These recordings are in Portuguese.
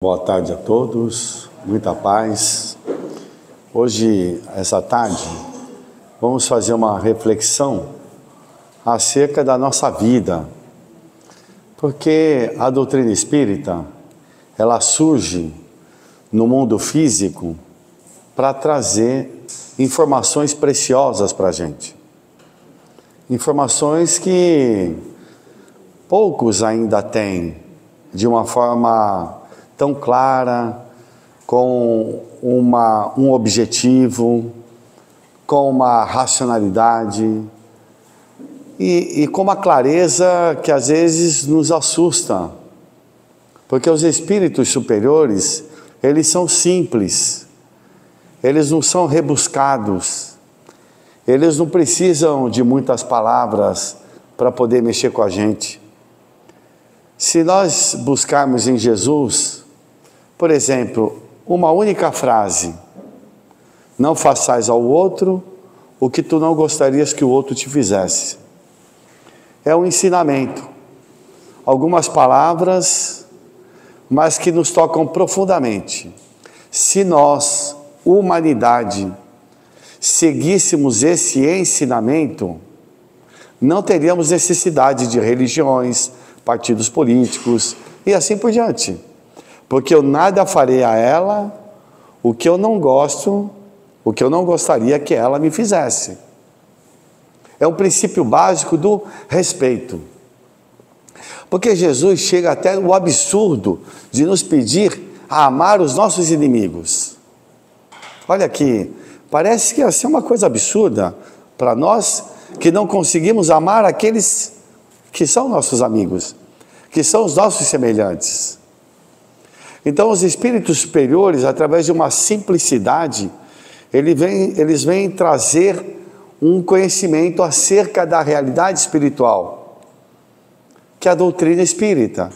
Boa tarde a todos, muita paz. Hoje, essa tarde, vamos fazer uma reflexão acerca da nossa vida, porque a doutrina espírita, ela surge no mundo físico para trazer informações preciosas para a gente. Informações que poucos ainda têm de uma forma tão clara, com um objetivo, com uma racionalidade e com uma clareza que às vezes nos assusta, porque os espíritos superiores, eles são simples, eles não são rebuscados, eles não precisam de muitas palavras para poder mexer com a gente. Se nós buscarmos em Jesus, por exemplo, uma única frase: não façais ao outro o que tu não gostarias que o outro te fizesse. É um ensinamento, algumas palavras, mas que nos tocam profundamente. Se nós, humanidade, seguíssemos esse ensinamento, não teríamos necessidade de religiões, partidos políticos e assim por diante. Porque eu nada farei a ela o que eu não gosto, o que eu não gostaria que ela me fizesse. É um princípio básico do respeito. Porque Jesus chega até o absurdo de nos pedir a amar os nossos inimigos. Olha aqui, parece que ia ser uma coisa absurda para nós que não conseguimos amar aqueles que são nossos amigos, que são os nossos semelhantes. Então, os espíritos superiores, através de uma simplicidade, eles vêm trazer um conhecimento acerca da realidade espiritual, que é a doutrina espírita.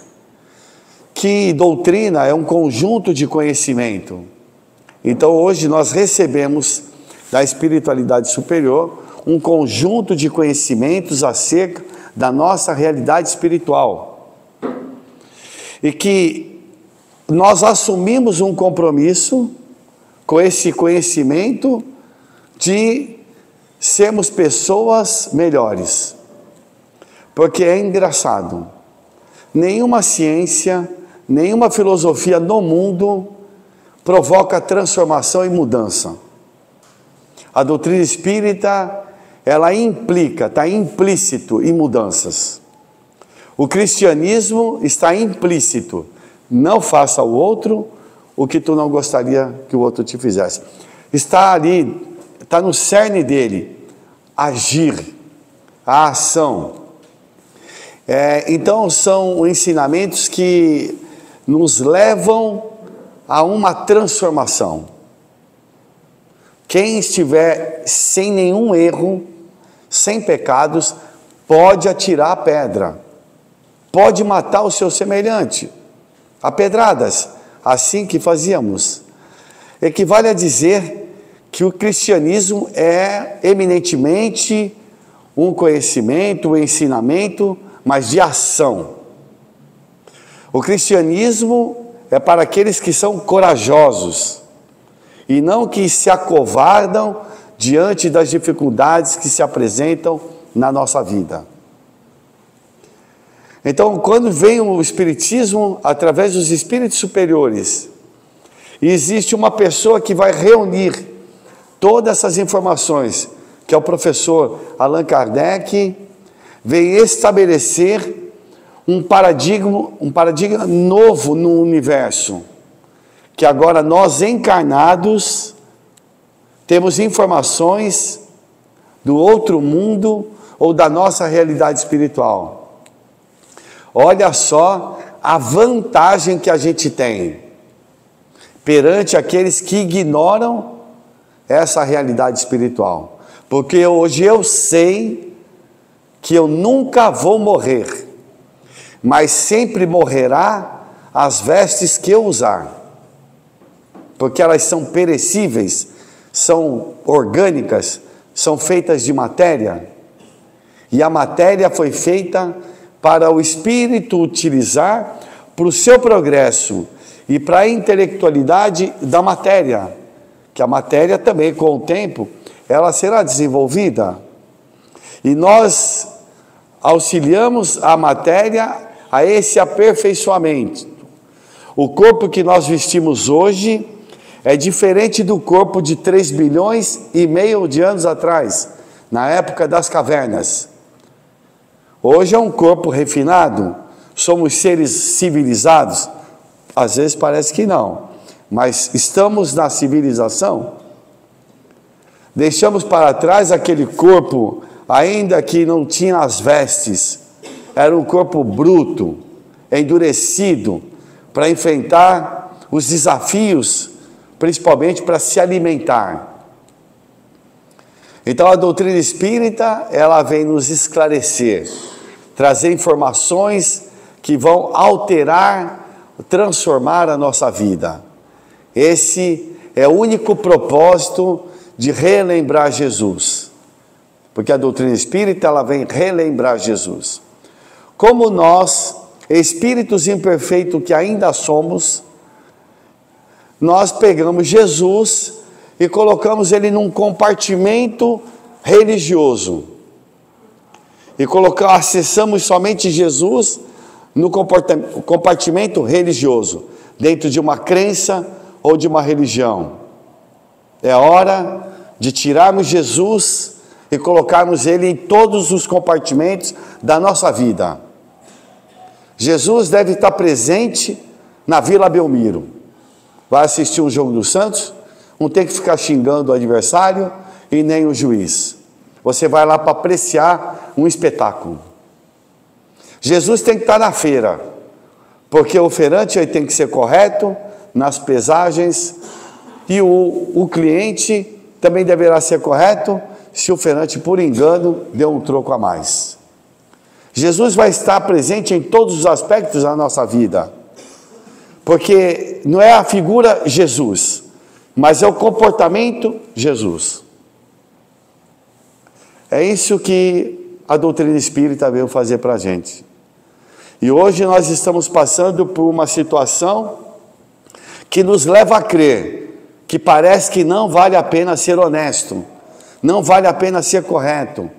Que doutrina é um conjunto de conhecimento. Então, hoje nós recebemos da espiritualidade superior um conjunto de conhecimentos acerca da nossa realidade espiritual. E que nós assumimos um compromisso com esse conhecimento de sermos pessoas melhores. Porque é engraçado, nenhuma ciência, nenhuma filosofia no mundo provoca transformação e mudança. A doutrina espírita, ela implica, está implícito em mudanças. O cristianismo está implícito: não faça ao outro o que tu não gostaria que o outro te fizesse. Está ali, está no cerne dele, agir, a ação. Então são ensinamentos que nos levam a uma transformação. Quem estiver sem nenhum erro, sem pecados, pode atirar a pedra, pode matar o seu semelhante a pedradas, assim que fazíamos. Equivale a dizer que o cristianismo é eminentemente um conhecimento, um ensinamento, mas de ação. O cristianismo é para aqueles que são corajosos e não que se acovardam diante das dificuldades que se apresentam na nossa vida. Então, quando vem o Espiritismo, através dos espíritos superiores, existe uma pessoa que vai reunir todas essas informações, que é o professor Allan Kardec, vem estabelecer um paradigma novo no universo, que agora nós encarnados temos informações do outro mundo ou da nossa realidade espiritual. Olha só a vantagem que a gente tem perante aqueles que ignoram essa realidade espiritual. Porque hoje eu sei que eu nunca vou morrer, mas sempre morrerá as vestes que eu usar. Porque elas são perecíveis, são orgânicas, são feitas de matéria. E a matéria foi feita para o espírito utilizar para o seu progresso e para a intelectualidade da matéria, que a matéria também, com o tempo, ela será desenvolvida. E nós auxiliamos a matéria a esse aperfeiçoamento. O corpo que nós vestimos hoje é diferente do corpo de 3,5 bilhões de anos atrás, na época das cavernas. Hoje é um corpo refinado, somos seres civilizados. Às vezes parece que não, mas estamos na civilização. Deixamos para trás aquele corpo, ainda que não tinha as vestes, era um corpo bruto, endurecido, para enfrentar os desafios, principalmente para se alimentar. Então a doutrina espírita, ela vem nos esclarecer, trazer informações que vão alterar, transformar a nossa vida. Esse é o único propósito de relembrar Jesus, porque a doutrina espírita, ela vem relembrar Jesus. Como nós, espíritos imperfeitos que ainda somos, nós pegamos Jesus e colocamos ele num compartimento religioso, e acessamos somente Jesus no compartimento religioso, dentro de uma crença ou de uma religião. É hora de tirarmos Jesus e colocarmos ele em todos os compartimentos da nossa vida. Jesus deve estar presente na Vila Belmiro. Vai assistir um jogo do Santos, não tem que ficar xingando o adversário e nem o juiz. Você vai lá para apreciar um espetáculo. Jesus tem que estar na feira, porque o oferante ele tem que ser correto nas pesagens, e o cliente também deverá ser correto se o oferante, por engano, deu um troco a mais. Jesus vai estar presente em todos os aspectos da nossa vida, porque não é a figura Jesus, mas é o comportamento Jesus. É isso que a doutrina espírita veio fazer para a gente. E hoje nós estamos passando por uma situação que nos leva a crer que parece que não vale a pena ser honesto, não vale a pena ser correto.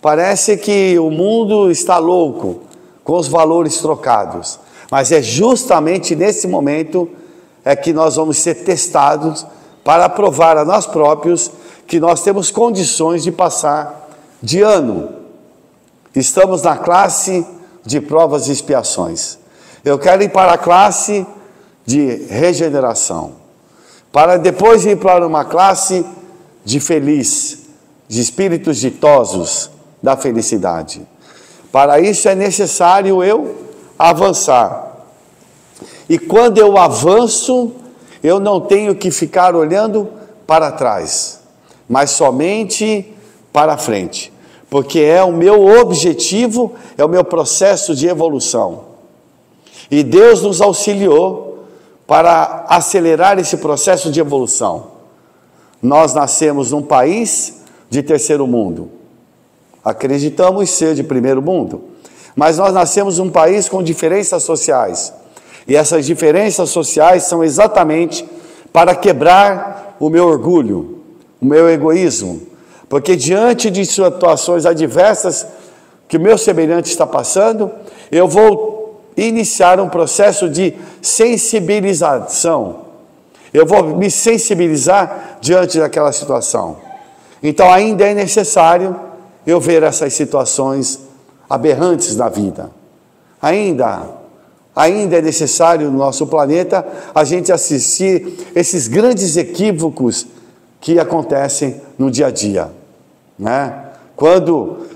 Parece que o mundo está louco com os valores trocados, mas é justamente nesse momento é que nós vamos ser testados para provar a nós próprios que nós temos condições de passar de ano. Estamos na classe de provas e expiações. Eu quero ir para a classe de regeneração, para depois ir para uma classe de feliz, de espíritos ditosos da felicidade. Para isso é necessário eu avançar. E quando eu avanço, eu não tenho que ficar olhando para trás, mas somente para frente, porque é o meu objetivo, é o meu processo de evolução. E Deus nos auxiliou para acelerar esse processo de evolução. Nós nascemos num país de terceiro mundo. Acreditamos ser de primeiro mundo, mas nós nascemos num país com diferenças sociais. E essas diferenças sociais são exatamente para quebrar o meu orgulho, o meu egoísmo, porque diante de situações adversas que o meu semelhante está passando, eu vou iniciar um processo de sensibilização. Eu vou me sensibilizar diante daquela situação. Então ainda é necessário eu ver essas situações aberrantes na vida. Ainda é necessário no nosso planeta a gente assistir esses grandes equívocos que acontecem no dia a dia, né? Quando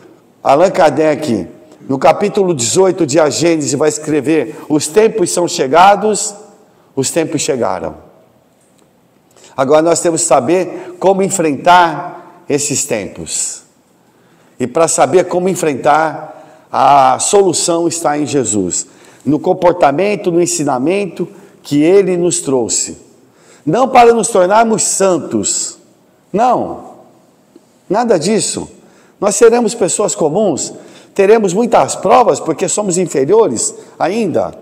Allan Kardec, no capítulo 18 de A Gênese, vai escrever: os tempos são chegados, os tempos chegaram. Agora nós temos que saber como enfrentar esses tempos. E para saber como enfrentar, a solução está em Jesus, no comportamento, no ensinamento que Ele nos trouxe. Não para nos tornarmos santos, não, nada disso. Nós seremos pessoas comuns, teremos muitas provas, porque somos inferiores ainda.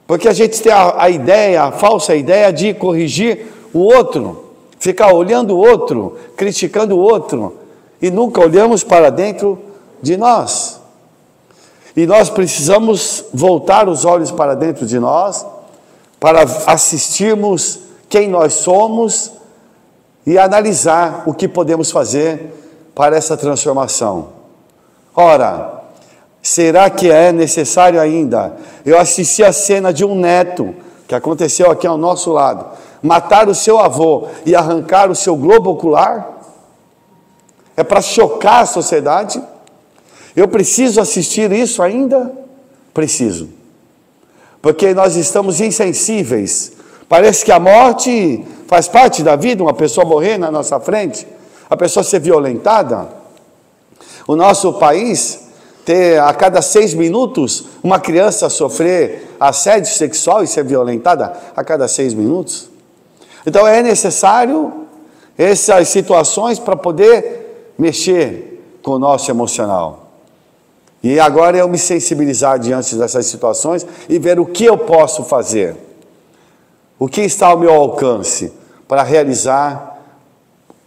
Porque a gente tem a ideia, a falsa ideia de corrigir o outro, ficar olhando o outro, criticando o outro, e nunca olhamos para dentro de nós. E nós precisamos voltar os olhos para dentro de nós, para assistirmos quem nós somos e analisar o que podemos fazer para essa transformação. Ora, será que é necessário ainda? Eu assisti a cena de um neto, que aconteceu aqui ao nosso lado, matar o seu avô e arrancar o seu globo ocular? É para chocar a sociedade? Eu preciso assistir isso ainda? Preciso. Porque nós estamos insensíveis. Parece que a morte faz parte da vida, uma pessoa morrer na nossa frente, a pessoa ser violentada. O nosso país ter a cada 6 minutos uma criança sofrer assédio sexual e ser violentada a cada 6 minutos. Então é necessário essas situações para poder mexer com o nosso emocional. E agora eu me sensibilizar diante dessas situações e ver o que eu posso fazer. O que está ao meu alcance para realizar,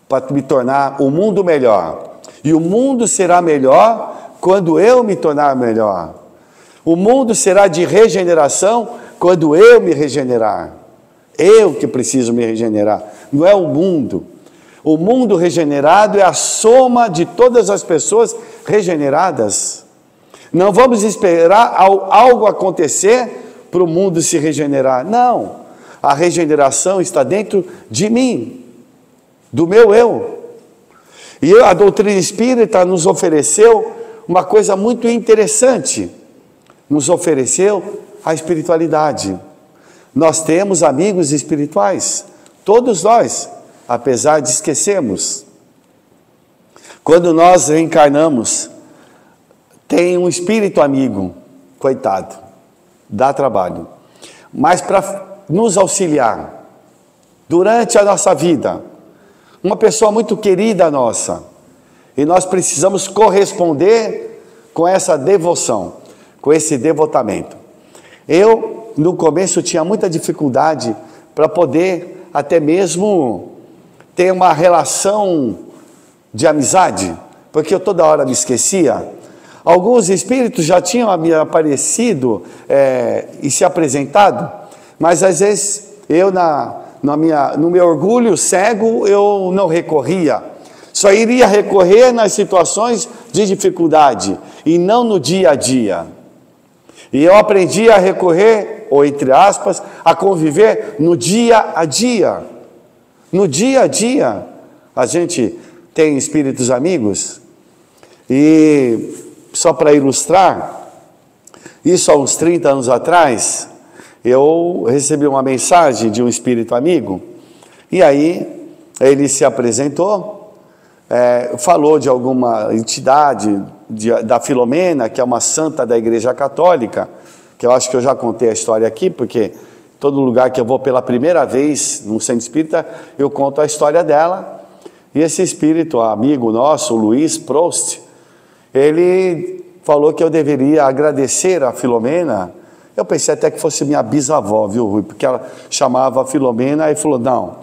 para me tornar um mundo melhor. E o mundo será melhor quando eu me tornar melhor. O mundo será de regeneração quando eu me regenerar. Eu que preciso me regenerar, não é o mundo. O mundo regenerado é a soma de todas as pessoas regeneradas. Não vamos esperar algo acontecer para o mundo se regenerar. Não, a regeneração está dentro de mim, do meu eu. E a doutrina espírita nos ofereceu uma coisa muito interessante. Nos ofereceu a espiritualidade. Nós temos amigos espirituais, todos nós, apesar de esquecermos. Quando nós reencarnamos, tem um espírito amigo, coitado, dá trabalho, mas para nos auxiliar durante a nossa vida, uma pessoa muito querida nossa, e nós precisamos corresponder com essa devoção, com esse devotamento. Eu, no começo, tinha muita dificuldade para poder até mesmo ter uma relação de amizade, porque eu toda hora me esquecia. Alguns espíritos já tinham me aparecido e se apresentado, mas às vezes eu, no meu orgulho cego, eu não recorria. Só iria recorrer nas situações de dificuldade e não no dia a dia. E eu aprendi a recorrer, ou entre aspas, a conviver no dia a dia. No dia a dia, a gente tem espíritos amigos. E só para ilustrar, isso há uns 30 anos atrás, eu recebi uma mensagem de um espírito amigo, e aí ele se apresentou, falou de alguma entidade, da Filomena, que é uma santa da Igreja Católica, que eu acho que eu já contei a história aqui, porque todo lugar que eu vou pela primeira vez, num centro espírita, eu conto a história dela. E esse espírito amigo nosso, o Luiz Prost, ele falou que eu deveria agradecer a Filomena. Eu pensei até que fosse minha bisavó, viu, Rui? Porque ela chamava a Filomena e falou, não.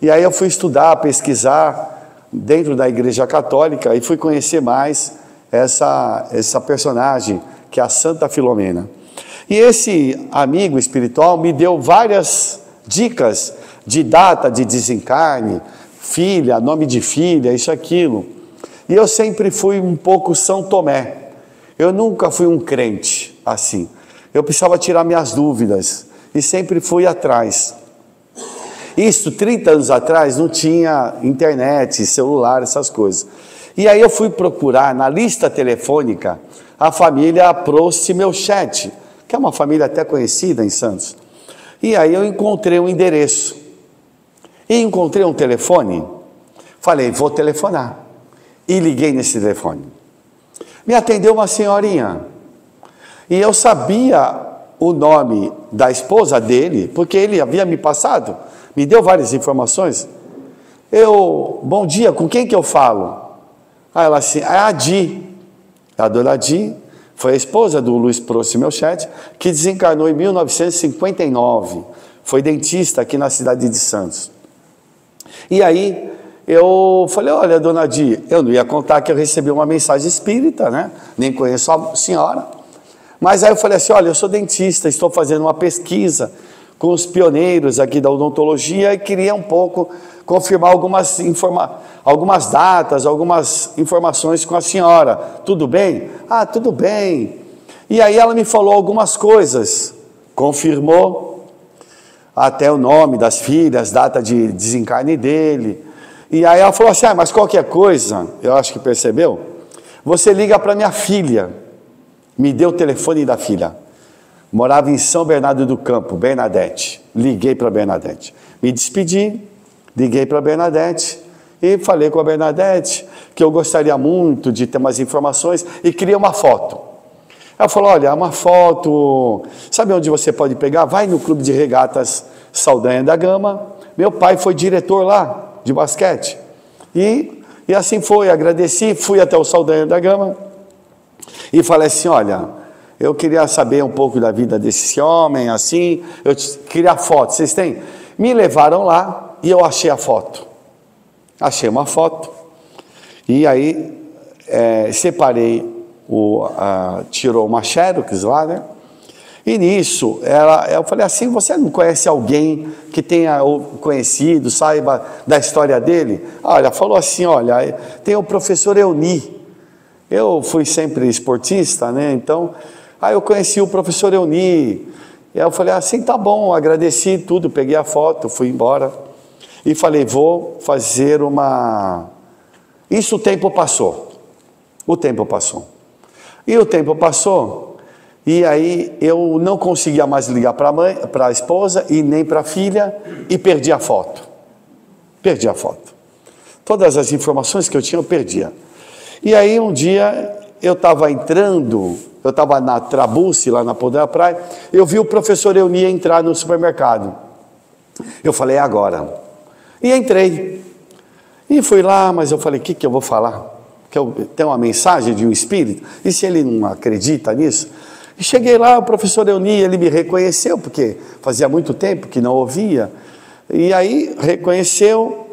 E aí eu fui estudar, pesquisar dentro da Igreja Católica e fui conhecer mais essa personagem, que é a Santa Filomena. E esse amigo espiritual me deu várias dicas de data de desencarne, filha, nome de filha, isso, aquilo. E eu sempre fui um pouco São Tomé. Eu nunca fui um crente assim. Eu precisava tirar minhas dúvidas e sempre fui atrás. Isso, 30 anos atrás, não tinha internet, celular, essas coisas. E aí eu fui procurar na lista telefônica a família Prost Melchett, que é uma família até conhecida em Santos. E aí eu encontrei um endereço. E encontrei um telefone. Falei, vou telefonar. E liguei nesse telefone. Me atendeu uma senhorinha. E eu sabia o nome da esposa dele, porque ele havia me passado, me deu várias informações. Bom dia, com quem que eu falo? Aí ela assim, é a Di, a dona Di. Foi a esposa do Luiz Prost Melchett, que desencarnou em 1959. Foi dentista aqui na cidade de Santos. E aí eu falei, olha, dona Di, eu não ia contar que eu recebi uma mensagem espírita, né? Nem conheço a senhora. Mas aí eu falei assim, olha, eu sou dentista, estou fazendo uma pesquisa com os pioneiros aqui da odontologia e queria um pouco confirmar algumas datas, algumas informações com a senhora. Tudo bem? Ah, tudo bem. E aí ela me falou algumas coisas, confirmou até o nome das filhas, data de desencarne dele. E aí ela falou assim, mas qualquer coisa, eu acho que percebeu, você liga para minha filha. Me deu o telefone da filha. Morava em São Bernardo do Campo, Bernadette. Liguei para Bernadette. Me despedi, liguei para Bernadette e falei com a Bernadette que eu gostaria muito de ter mais informações e queria uma foto. Ela falou, olha, uma foto, sabe onde você pode pegar? Vai no Clube de Regatas Saldanha da Gama. Meu pai foi diretor lá, de basquete. E assim foi, agradeci, fui até o Saldanha da Gama e falei assim, olha, eu queria saber um pouco da vida desse homem, assim, eu queria a foto, vocês têm? Me levaram lá e eu achei a foto. Achei uma foto e aí separei, tirou uma xerox lá, né? E nisso, eu falei assim, você não conhece alguém que tenha conhecido, saiba da história dele? Olha, falou assim, olha, tem o professor Euni. Eu fui sempre esportista, né? Então, aí eu conheci o professor Euni. E aí eu falei assim, tá bom, agradeci tudo, peguei a foto, fui embora. E falei, vou fazer uma... Isso o tempo passou. O tempo passou. E o tempo passou, e aí eu não conseguia mais ligar para a mãe, para a esposa e nem para a filha, e perdi a foto. Perdi a foto. Todas as informações que eu tinha, eu perdia. E aí um dia eu estava entrando, eu estava na Trabuce, lá na Ponta da Praia, eu vi o professor Euni entrar no supermercado. Eu falei, é agora. E entrei. E fui lá, mas eu falei, o que eu vou falar? Que eu tenho uma mensagem de um espírito? E se ele não acredita nisso? E cheguei lá, o professor Euni, ele me reconheceu, porque fazia muito tempo que não ouvia. E aí reconheceu.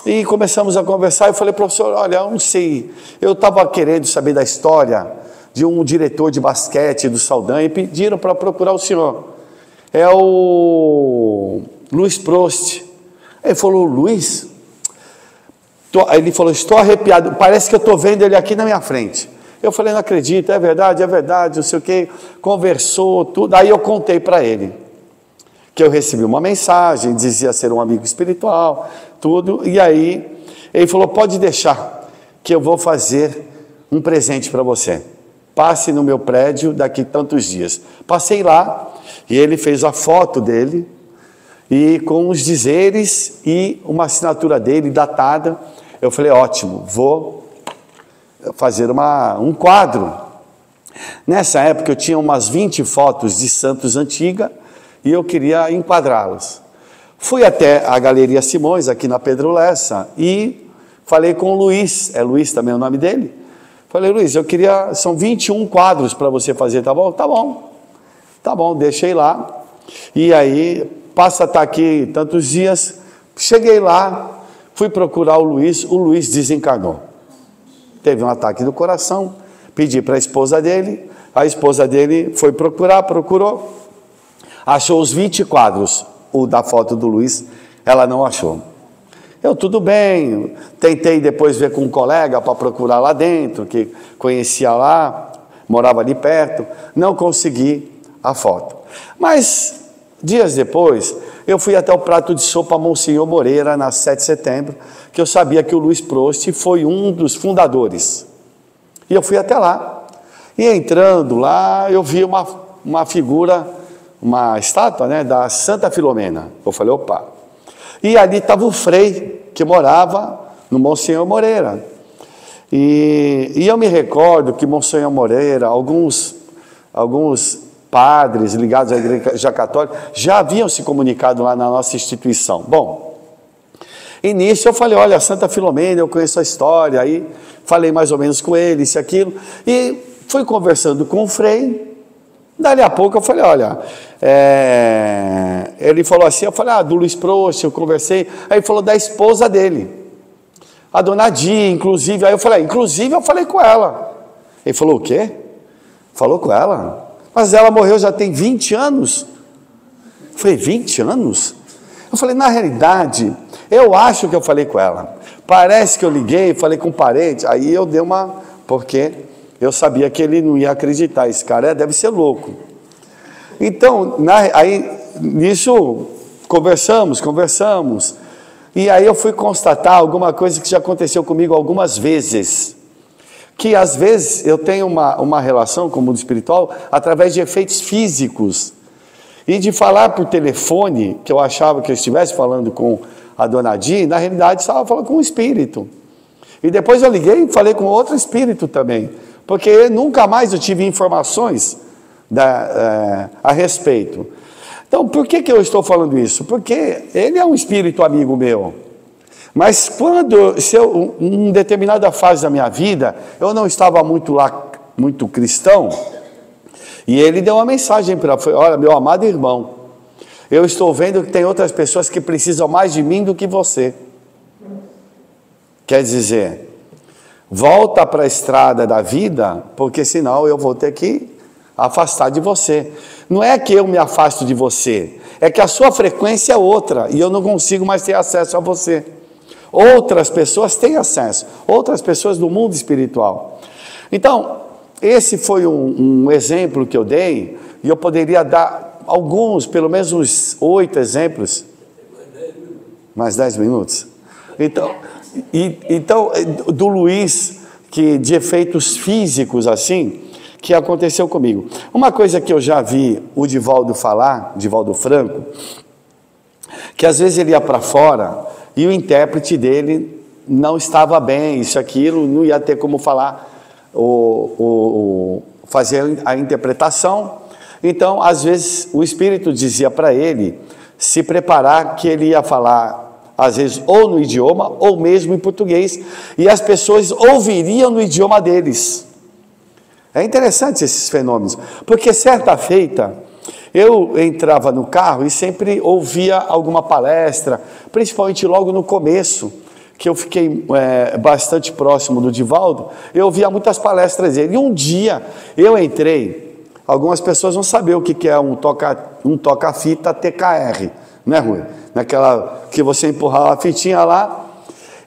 E começamos a conversar, eu falei, professor, olha, eu não sei, eu estava querendo saber da história de um diretor de basquete do Saldanha e pediram para procurar o senhor. É o Luiz Prost. Ele falou, Luiz? Ele falou, estou arrepiado, parece que eu estou vendo ele aqui na minha frente. Eu falei, não acredito, é verdade, não sei o quê. Conversou, tudo, aí eu contei para ele que eu recebi uma mensagem, dizia ser um amigo espiritual, tudo, e aí ele falou, pode deixar, que eu vou fazer um presente para você. Passe no meu prédio daqui tantos dias. Passei lá, e ele fez a foto dele, e com os dizeres, e uma assinatura dele datada. Eu falei, ótimo, vou fazer um quadro. Nessa época eu tinha umas 20 fotos de santos antigas, e eu queria enquadrá-las. Fui até a Galeria Simões, aqui na Pedro Lessa, e falei com o Luiz, é Luiz também o nome dele. Falei, Luiz, eu queria, são 21 quadros para você fazer, tá bom? Tá bom, deixei lá. E aí, passa a estar aqui tantos dias, cheguei lá, fui procurar o Luiz desencarnou. Teve um ataque do coração, pedi para a esposa dele foi procurou, achou os 20 quadros, o da foto do Luiz, ela não achou. Eu, tudo bem, tentei depois ver com um colega para procurar lá dentro, que conhecia lá, morava ali perto, não consegui a foto. Mas, dias depois, eu fui até o Prato de Sopa Monsenhor Moreira, na 7 de setembro, que eu sabia que o Luiz Prost foi um dos fundadores. E eu fui até lá. E entrando lá, eu vi uma figura, uma estátua, né, da Santa Filomena. Eu falei, opa. E ali estava o Frei, que morava no Monsenhor Moreira. E eu me recordo que Monsenhor Moreira, alguns padres ligados à Igreja Católica já haviam se comunicado lá na nossa instituição. Bom, e nisso eu falei, olha, Santa Filomena, eu conheço a história, aí falei mais ou menos com ele, isso e aquilo, e fui conversando com o Frei. Dali a pouco eu falei, olha, ele falou assim, eu falei, do Luiz Prost, eu conversei. Aí ele falou da esposa dele, a dona Di, inclusive. Aí eu falei, inclusive eu falei com ela. Ele falou, o quê? Falou com ela? Mas ela morreu já tem 20 anos. Eu falei, 20 anos? Eu falei, na realidade, eu acho que eu falei com ela. Parece que eu liguei, falei com um parente, aí eu dei porque eu sabia que ele não ia acreditar, esse cara deve ser louco. Então, aí nisso, conversamos, e aí eu fui constatar alguma coisa que já aconteceu comigo algumas vezes, que às vezes eu tenho uma relação com o mundo espiritual através de efeitos físicos, e de falar por telefone, que eu achava que eu estivesse falando com a dona Di, na realidade estava falando com um espírito. E depois eu liguei e falei com outro espírito também, porque nunca mais eu tive informações a respeito. Então, por que eu estou falando isso? Porque ele é um espírito amigo meu. Mas em determinada fase da minha vida, eu não estava muito cristão, e ele deu uma mensagem para mim, olha, meu amado irmão, eu estou vendo que tem outras pessoas que precisam mais de mim do que você. Quer dizer, volta para a estrada da vida, porque senão eu vou ter que afastar de você. Não é que eu me afasto de você, é que a sua frequência é outra, e eu não consigo mais ter acesso a você. Outras pessoas têm acesso, outras pessoas do mundo espiritual. Então, esse foi um exemplo que eu dei, e eu poderia dar alguns, pelo menos uns 8 exemplos. Mais 10 minutos? Então, do Luiz, que de efeitos físicos assim, que aconteceu comigo. Uma coisa que eu já vi o Divaldo falar, Divaldo Franco, que às vezes ele ia para fora e o intérprete dele não estava bem, isso, aquilo, não ia ter como falar, fazer a interpretação. Então, às vezes, o Espírito dizia para ele se preparar, que ele ia falar, às vezes, ou no idioma, ou mesmo em português, e as pessoas ouviriam no idioma deles. É interessante esses fenômenos, porque certa feita, eu entrava no carro e sempre ouvia alguma palestra, principalmente logo no começo, que eu fiquei bastante próximo do Divaldo, eu ouvia muitas palestras dele. E um dia eu entrei, algumas pessoas vão saber o que é um toca-fita TKR, né, Rui? Naquela que você empurrava a fitinha lá,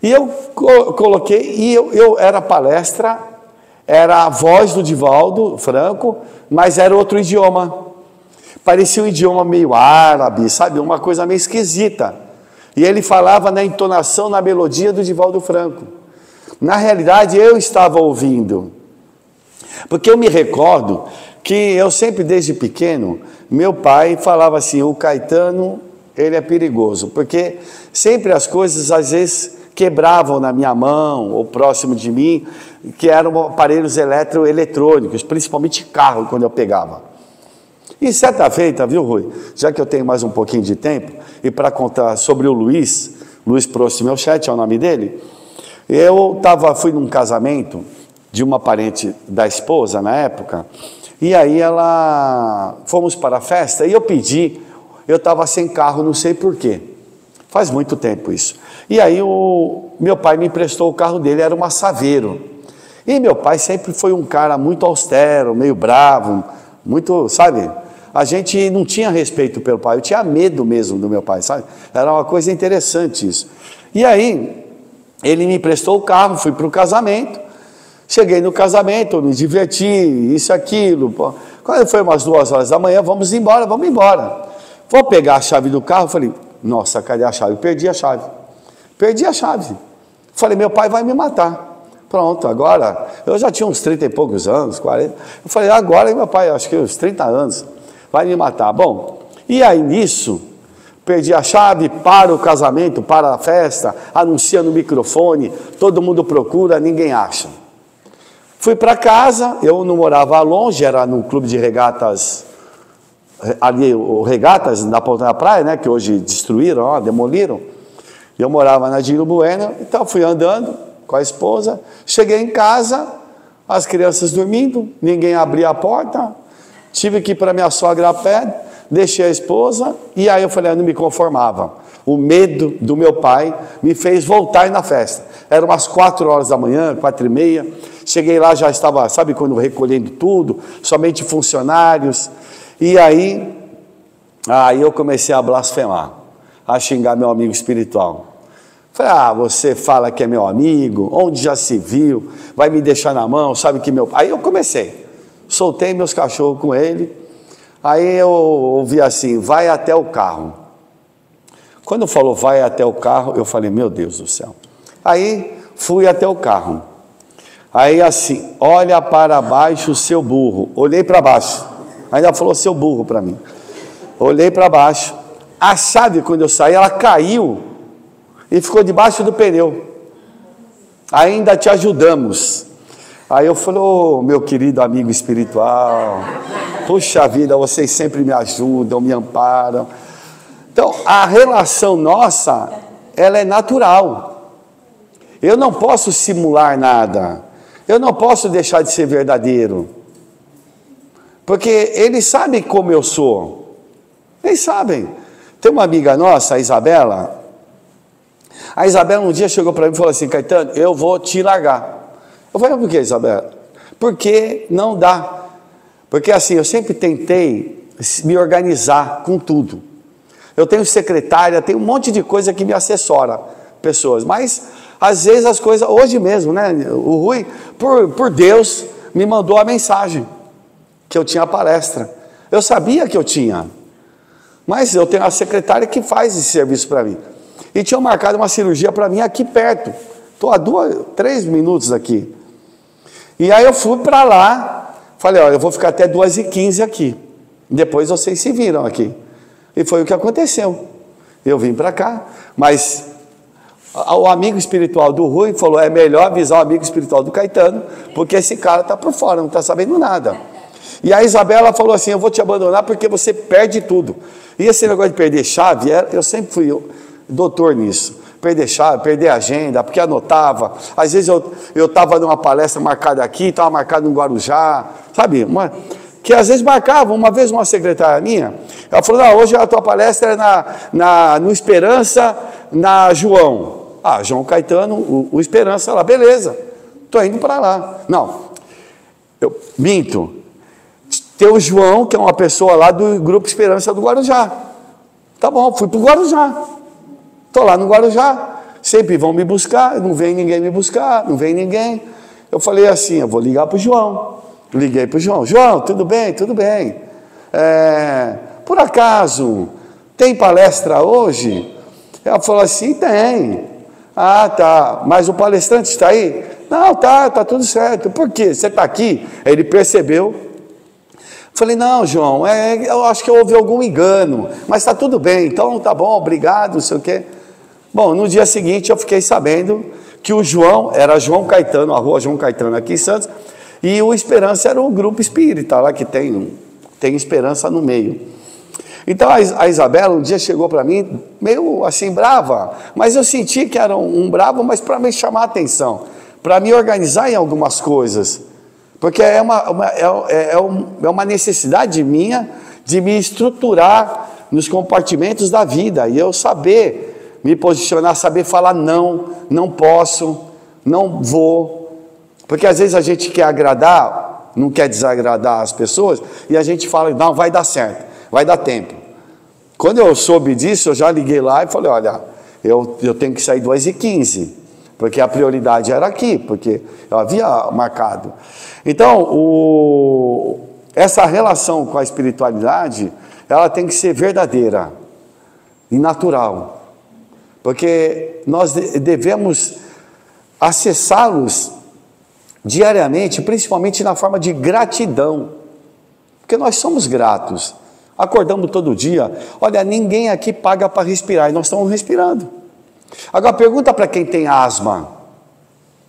e eu coloquei, e era palestra, era a voz do Divaldo Franco, mas era outro idioma. Parecia um idioma meio árabe, sabe? Uma coisa meio esquisita. E ele falava na entonação, na melodia do Divaldo Franco. Na realidade, eu estava ouvindo. Porque eu me recordo que eu sempre, desde pequeno, meu pai falava assim, o Caetano, ele é perigoso. Porque sempre as coisas, às vezes, quebravam na minha mão, ou próximo de mim, que eram aparelhos eletrônicos, principalmente carro, quando eu pegava. E certa feita, viu, Rui, já que eu tenho mais um pouquinho de tempo, e para contar sobre o Luiz Prost, meu chat é o nome dele, fui num casamento de uma parente da esposa na época, e aí fomos para a festa, e eu estava sem carro, não sei porquê, faz muito tempo isso, e aí meu pai me emprestou o carro dele, era uma Saveiro, e meu pai sempre foi um cara muito austero, meio bravo, muito, sabe, a gente não tinha respeito pelo pai, eu tinha medo mesmo do meu pai, sabe? Era uma coisa interessante isso. E aí, ele me emprestou o carro, fui para o casamento, cheguei no casamento, me diverti, isso, aquilo. Pô. Quando foi umas 2 horas da manhã, vamos embora. Vou pegar a chave do carro, falei, nossa, cadê a chave? Perdi a chave. Falei, meu pai vai me matar. Pronto, agora, eu já tinha uns 30 e poucos anos, 40. Eu falei, agora meu pai, acho que uns 30 anos, vai me matar. Bom, e aí nisso, perdi a chave, para o casamento, para a festa, anuncia no microfone, todo mundo procura, ninguém acha. Fui para casa, eu não morava longe, era no clube de regatas, ali, o Regatas, na ponta da praia, né, que hoje destruíram, demoliram. Eu morava na Dino Bueno, então fui andando com a esposa, cheguei em casa, as crianças dormindo, ninguém abria a porta, tive que ir para minha sogra a pé, deixei a esposa, e aí eu falei, eu não me conformava. O medo do meu pai me fez voltar na festa. Eram umas 4 horas da manhã, 4h30, cheguei lá, já estava, sabe quando recolhendo tudo, somente funcionários, e aí eu comecei a blasfemar, a xingar meu amigo espiritual. Falei, você fala que é meu amigo, onde já se viu, vai me deixar na mão, sabe que meu... Aí eu comecei, soltei meus cachorros com ele, aí eu ouvi assim, vai até o carro. Quando falou vai até o carro, eu falei, meu Deus do céu. Aí fui até o carro, aí assim, olha para baixo, seu burro. Olhei para baixo, ainda falou seu burro para mim. Olhei para baixo, a chave quando eu saí, ela caiu e ficou debaixo do pneu. Ainda te ajudamos. Aí eu falei, meu querido amigo espiritual, puxa vida, vocês sempre me ajudam, me amparam. Então, a relação nossa, ela é natural. Eu não posso simular nada. Eu não posso deixar de ser verdadeiro. Porque eles sabem como eu sou. Eles sabem. Tem uma amiga nossa, a Isabela. A Isabela um dia chegou para mim e falou assim, Caetano, eu vou te largar. Eu falei, por que, Isabela? Porque não dá. Porque assim, eu sempre tentei me organizar com tudo. Eu tenho secretária, tenho um monte de coisa que me assessora, pessoas. Mas, às vezes as coisas, hoje mesmo, né? O Rui, por Deus, me mandou a mensagem que eu tinha palestra. Eu sabia que eu tinha. Mas eu tenho uma secretária que faz esse serviço para mim. E tinham marcado uma cirurgia para mim aqui perto. Estou a 3 minutos aqui. E aí eu fui para lá, falei, olha, eu vou ficar até 2h15 aqui. Depois vocês se viram aqui. E foi o que aconteceu. Eu vim para cá, mas o amigo espiritual do Rui falou, é melhor avisar o amigo espiritual do Caetano, porque esse cara está por fora, não está sabendo nada. E a Isabela falou assim, eu vou te abandonar porque você perde tudo. E esse negócio de perder chave, eu sempre fui doutor nisso. Perder chave, perder agenda, porque anotava. Às vezes eu estava numa palestra marcada aqui, estava marcado no Guarujá, sabe? Que às vezes marcava. Uma vez uma secretária minha, ela falou, não, hoje a tua palestra é no Esperança, na João. João Caetano, o Esperança lá, beleza, estou indo para lá. Não, eu minto. Tem o João, que é uma pessoa lá do Grupo Esperança do Guarujá. Tá bom, fui para o Guarujá. Estou lá no Guarujá, sempre vão me buscar, não vem ninguém me buscar, não vem ninguém. Eu falei assim, eu vou ligar para o João. Liguei para o João. João, tudo bem? Tudo bem. Por acaso, tem palestra hoje? Ela falou assim, tem. Tá, mas o palestrante está aí? Não, tá tudo certo. Por quê? Você está aqui? Ele percebeu. Falei, não, João, eu acho que houve algum engano, mas está tudo bem, então tá bom, obrigado, não sei o quê. Bom, no dia seguinte eu fiquei sabendo que o João, era João Caetano, a rua João Caetano aqui em Santos, e o Esperança era um grupo espírita lá que tem Esperança no meio. Então a Isabela um dia chegou para mim, meio assim brava, mas eu senti que era um bravo, mas para me chamar a atenção, para me organizar em algumas coisas. Porque é uma necessidade minha de me estruturar nos compartimentos da vida. E eu saber me posicionar, saber falar não posso, não vou. Porque às vezes a gente quer agradar, não quer desagradar as pessoas, e a gente fala, não, vai dar certo, vai dar tempo. Quando eu soube disso, eu já liguei lá e falei, olha, eu tenho que sair 2h15. Porque a prioridade era aqui, porque eu havia marcado. Então, essa relação com a espiritualidade, ela tem que ser verdadeira e natural. Porque nós devemos acessá-los diariamente, principalmente na forma de gratidão. Porque nós somos gratos. Acordamos todo dia. Olha, ninguém aqui paga para respirar, e nós estamos respirando. Agora pergunta para quem tem asma.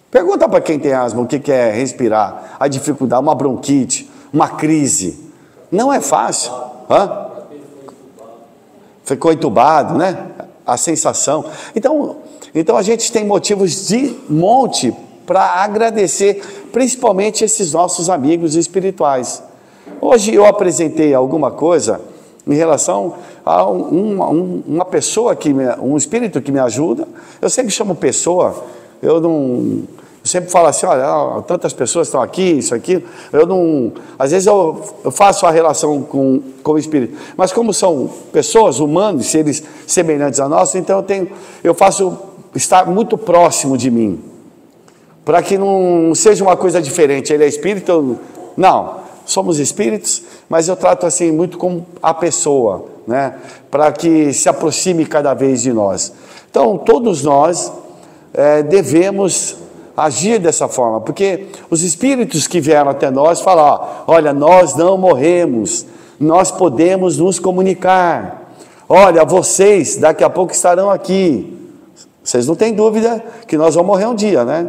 Pergunta para quem tem asma o que é respirar, a dificuldade, uma bronquite, uma crise. Não é fácil. Ficou entubado, né? A sensação. Então a gente tem motivos de monte para agradecer principalmente esses nossos amigos espirituais. Hoje eu apresentei alguma coisa em relação a uma pessoa, um espírito que me ajuda. Eu sempre chamo pessoa, eu sempre falo assim, olha, tantas pessoas estão aqui, isso aqui. Às vezes eu faço a relação com o espírito, mas como são pessoas, humanos, seres semelhantes a nós, então eu faço estar muito próximo de mim, para que não seja uma coisa diferente. Ele é espírito? Não, somos espíritos, mas eu trato assim muito como a pessoa, né? Para que se aproxime cada vez de nós. Então, todos nós devemos agir dessa forma, porque os espíritos que vieram até nós falam, olha, nós não morremos, nós podemos nos comunicar. Olha, vocês daqui a pouco estarão aqui. Vocês não têm dúvida que nós vamos morrer um dia, né?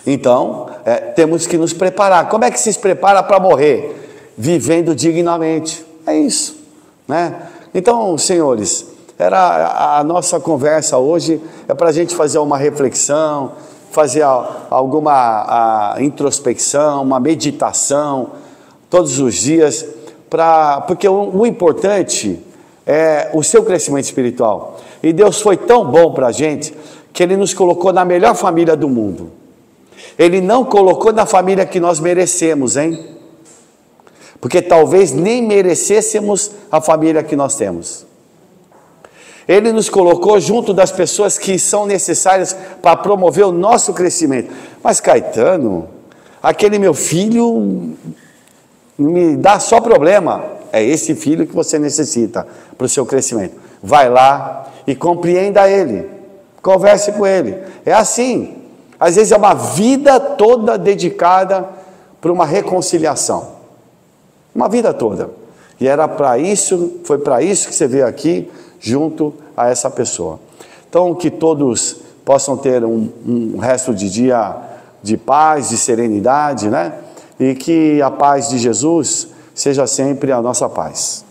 Então, temos que nos preparar. Como é que se prepara para morrer? Vivendo dignamente. É isso, né? Então, senhores, era a nossa conversa hoje, para a gente fazer uma reflexão, fazer alguma introspecção, uma meditação, todos os dias, porque o importante é o seu crescimento espiritual. E Deus foi tão bom para a gente, que Ele nos colocou na melhor família do mundo. Ele não colocou na família que nós merecemos, hein? Porque talvez nem merecêssemos a família que nós temos. Ele nos colocou junto das pessoas que são necessárias para promover o nosso crescimento. Mas Caetano, aquele meu filho me dá só problema. É esse filho que você necessita para o seu crescimento. Vai lá e compreenda ele. Converse com ele. É assim. Às vezes é uma vida toda dedicada para uma reconciliação. Uma vida toda. E era para isso, foi para isso que você veio aqui, junto a essa pessoa. Então, que todos possam ter um resto de dia de paz, de serenidade, né? E que a paz de Jesus seja sempre a nossa paz.